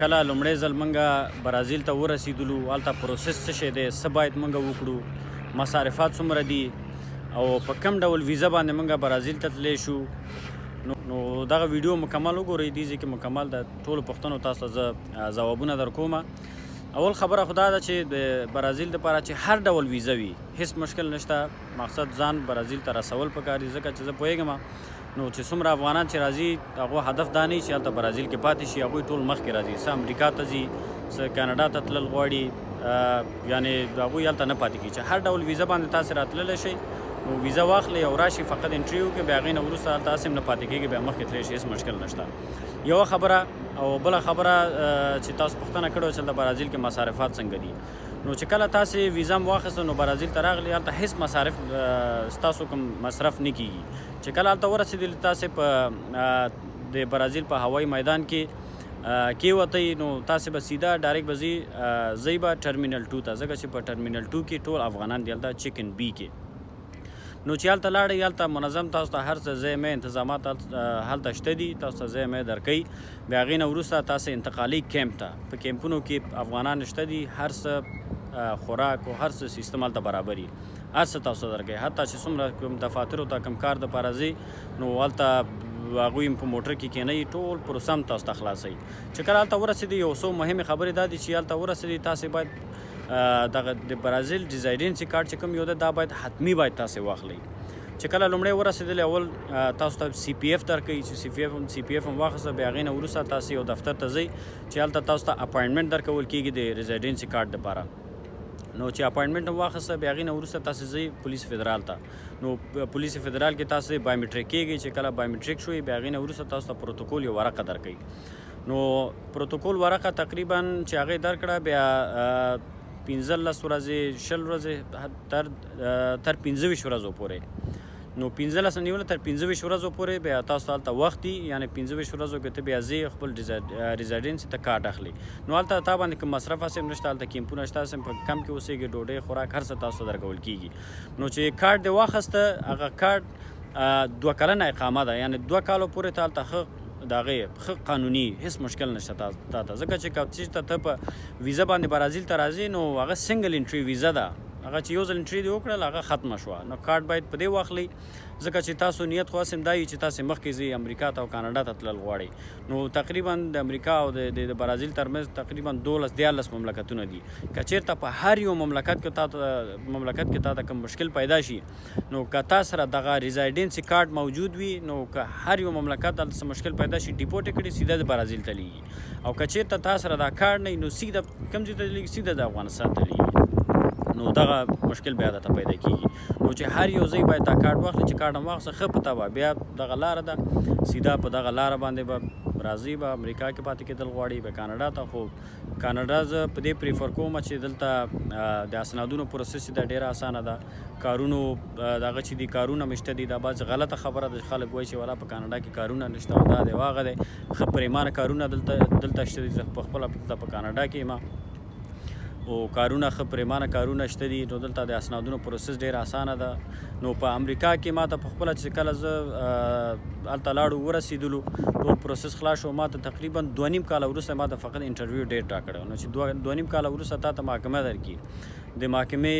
کله لومړی ځل موږ برازیل ته ورسېدلو، هلته پروسس څه شی دی، څه باید موږ وکړو، مصارفات څومره دي او په کوم ډول ویزه باندې موږ برازیل ته تللی شو. نو دغه ویډیو مکمل وګورئ. دې ځای کې مکمل د ټولو پوښتنو تاسو ته زه ځوابونه درکوم. اول خبره خو دا ده چې د برازیل دپاره چې هر ډول ویزه وي هیڅ مشکل نشته. مقصد ځان برازیل ته رسول پکار دي، ځکه چې زه پوهېږم نو چې څومره افغانان چې راځي هغو هدف دا نه وي چې هلته برازیل کې پاتې شي، هغوی ټول مخکې راځي، څه امریکا ته ځي، څه کاناډا ته تلل غواړي، یعنې هغوی هلته نه پاتې کېږي. چې هر ډول ویزه باندې تاسې راتللی شئ، نو ویزه واخلئ او راشي، فقط انټري وکړئ، بیا هغې نه وروسته هلته هسې هم نه پاتې کېږي، بیا مخکې تللی شئ، هېڅ مشکل نشته. یوه خبره او بله خبره چې تاسو پوښتنه کړې وه چې هلته برازیل کې مصارفات څنګه دي. نو چې کله تاسې ویزه م واخیسته نو برازیل ته راغلي، هلته هېڅ مصارف ستاسو کوم مصرف نه کېږي. چې کله هلته ورسېدلي تاسې په د برازیل په هوایي میدان کې کېوتئ، نو تاسې به سیده ډایرکټ به ځئ به ټرمینل 2 ته، ځکه چې په ټرمینل 2 کې ټول افغانان دي، هلته چیکن بي کې. نو چې هلته لاړئ، هلته منظم تاسو ته هر څه ځای مې انتظامات هلته شته دي، تاسو ته ځای مې درکوي. بیا هغې نه وروسته تاسې انتقالي کیمپ ته، په کیمپونو کې افغانان شته دي، هر څه خوراک او هر څه سیستم هلته برابر وي، هر څه تاسو ته درکوي. حتی چې څومره کوم دفاترو ته کوم کار دپاره ځئ، نو هلته هغوی هم په موټر کې کېنئ، ټول پروسه هم تاسو ته خلاصوي. چې کله هلته ورسېدئ، یو څو مهمې خبرې دا دي چې هلته ورسېدئ تاسې باید دغه د برازیل ریزایډنسي کارډ چې کوم یو دی دا باید حتمي باید تاسې واخلئ. چې کله لومړی ورسېدلې، اول تاسو ته سی پی اف درکوي، چې سی پی اف هم واخیسته، بیا هغې نه وروسته تاسې یو دفتر ته ځئ چې هلته تاسو ته اپاینټمنټ درکول کېږي د ریزایډنسي کارډ دپاره. نو چې اپاینټمنټ هم واخیسته، بیا هغې نه وروسته تاسې ځئ پولیس فدرال ته. نو پولیس فدرال کې تاسې بایومټریک کېږئ. چې کله بایومټریک شوئ، بیا هغې نه وروسته تاسو ته پروتوکول یو ورقه درکوي. نو پروتوکول ورقه تقریبا چې هغې درکړه، بیا 15 ورځې 20 ورځې تر 25 ورځو پورې، نو 15 نیوله تر 25 ورځو پورې بیا تاسو ته هلته وخت دي، یعنې 25 ورځو کې ته بیا ځې خپل ریزایډنسي ته کارډ اخلي. نو هلته تا باندې کوم مصرف هسې هم نشته، هلته کیمپونه شته، هسې هم په کم کې اوسېږي، ډوډۍ خوراک هر څه تاسو ته درکول کېږي. نو چې کارډ دې واخیسته، هغه کارډ 2 کلنه اقامه ده، یعنې 2 کالو پورې ته هلته ښه د هغې ښه قانوني هېڅ مشکل نشته تا ته، ځکه چې کوم چیز ته ته په ویزه باندې برازیل ته راځې، نو هغه سنګل انټري ویزه ده، هغه چې یو ځل انټري دې وکړل هغه ختمه شوه. نو کارډ باید په دې واخلئ، ځکه چې تاسو نیت خو هسې هم دا وي چې تاسې مخکې ځئ امریکا ته او کاناډا ته تلل غواړئ. نو تقریبا د امریکا او د برازیل ترمنځ تقریبا 12-14 مملکتونه دي. که چېرته په هر یو مملکت کې تا ته کوم مشکل پیدا شي، نو که تا سره دغه ریزایډنسي کارډ موجود وي، نو که هر یو مملکت هلته څه مشکل پیدا شي، ډیپورټ یې کړي، سیده د برازیل ته لیږي. او که چېرته تا سره دا کارډ نه وي، نو سیده کوم ځای ته لیږي، سیده د افغانستان ته لیږي. نو دغه مشکل بیا درته پیدا کېږي. نو چې هر یو ځای باید دا کارډ واخلي، چې کارډ هم واخیسته ښه په تا به بیا دغه لاره ده، سیده په دغه لاره باندې به راځئ، به امریکا کې پاتې کېدل غواړئ، به کاناډا ته. خو کاناډا زه په دې پریفر کوم چې دلته د اسنادونو پروسس چې ده ډېره اسانه ده، کارونو دغه چې دي کارونه هم شته دي. دا بعضې غلطه خبره ده چې خلک وایي چې والا په کاناډا کې کارونه نشته، او دا دی او هغه دی. ښه پرېمانه کارونه دلته شته دي. زه پخپله دلته په کاناډا کې یم او کارونه ښه پرېمانه کارونه شته دي. نو دلته د اسنادونو پروسس ډېره اسانه ده. نو په امریکا کې ما ته پخپله چې کله زه هلته لاړو ورسېدلو، ټول پروسس خلاص شو، ما ته تقریبا 2.5 کاله وروسته ما ته فقط انټرویو ډیټ راکړی. نو چې 2.5 کاله وروسته تا ته محاکمه درکړي، د محاکمې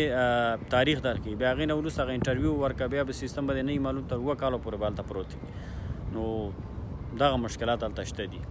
تاریخ درکړي، بیا هغې نه وروسته هغه انټرویو ورکړه، بیا به سیستم به دې نه وي معلوم، تر 2 کالو پورې به هلته پروت وي. نو دغه مشکلات هلته شته دي.